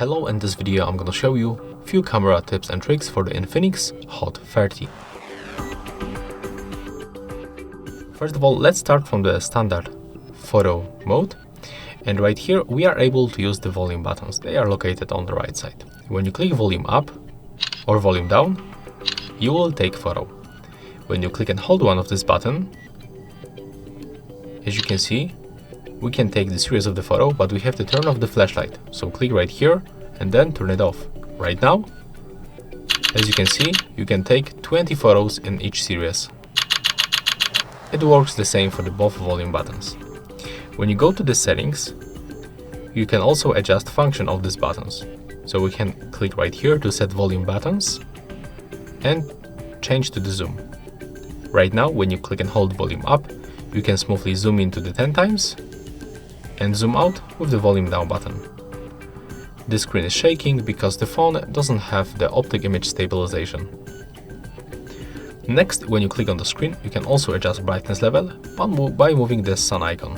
Hello, in this video I'm gonna show you a few camera tips and tricks for the Infinix Hot 30. First of all, let's start from the standard photo mode. And right here we are able to use the volume buttons. They are located on the right side. When you click volume up or volume down, you will take photo. When you click and hold one of this button, as you can see, we can take the series of the photo, but we have to turn off the flashlight. So click right here and then turn it off. Right now, as you can see, you can take 20 photos in each series. It works the same for the both volume buttons. When you go to the settings, you can also adjust function of these buttons. So we can click right here to set volume buttons and change to the zoom. Right now, when you click and hold volume up, you can smoothly zoom into the 10 times and zoom out with the volume down button. This screen is shaking because the phone doesn't have the optic image stabilization. Next, when you click on the screen, you can also adjust brightness level by moving the sun icon.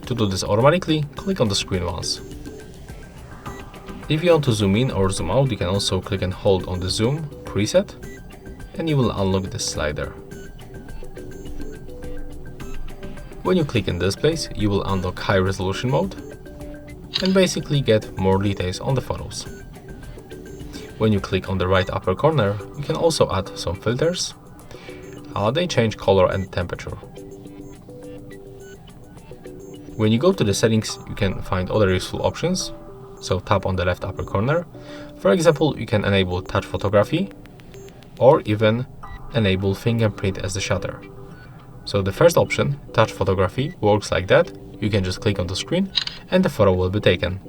To do this automatically, click on the screen once. If you want to zoom in or zoom out, you can also click and hold on the zoom preset and you will unlock this slider. When you click in this place, you will unlock high resolution mode and basically get more details on the photos. When you click on the right upper corner, you can also add some filters. They change color and temperature. When you go to the settings, you can find other useful options. So tap on the left upper corner. For example, you can enable touch photography or even enable fingerprint as the shutter. So the first option, touch photography, works like that. You can just click on the screen and the photo will be taken.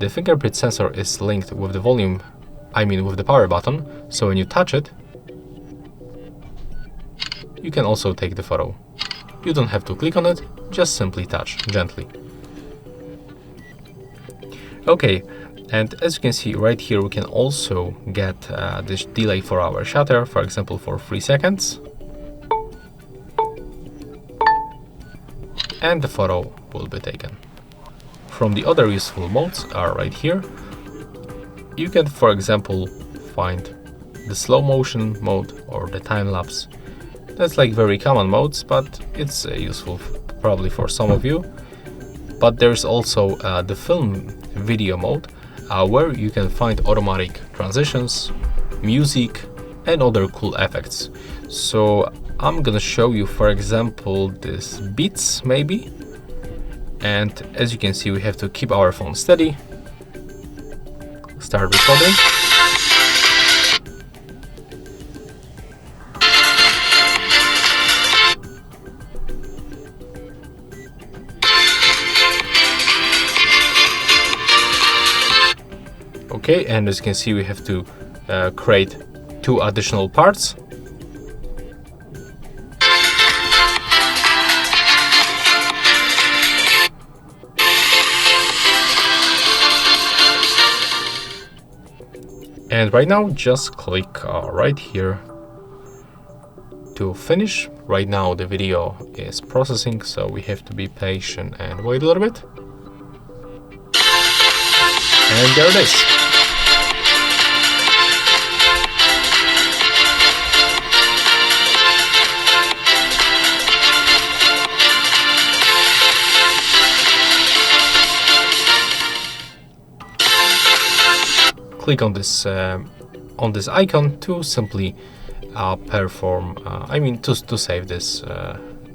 The fingerprint sensor is linked with the with the power button, so when you touch it, you can also take the photo. You don't have to click on it, just simply touch gently. Okay, and as you can see right here, we can also get this delay for our shutter, for example for 3 seconds. And the photo will be taken. From the other useful modes are right here. You can, for example, find the slow motion mode or the time lapse. That's like very common modes, but it's useful probably for some of you. But there's also the film video mode where you can find automatic transitions, music and other cool effects. So I'm gonna show you, for example, this beats maybe. And as you can see, we have to keep our phone steady. Start recording. Okay, and as you can see, we have to create 2 additional parts. And right now, just click right here to finish. Right now, the video is processing, so we have to be patient and wait a little bit. And there it is. Click on this icon to simply perform. To save this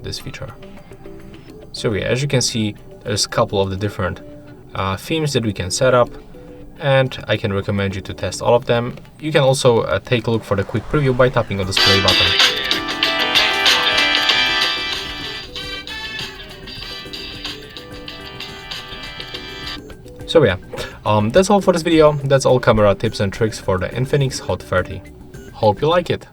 this feature. So yeah, as you can see, there's a couple of the different themes that we can set up, and I can recommend you to test all of them. You can also take a look for the quick preview by tapping on this play button. So yeah, that's all for this video. That's all camera tips and tricks for the Infinix Hot 30. Hope you like it.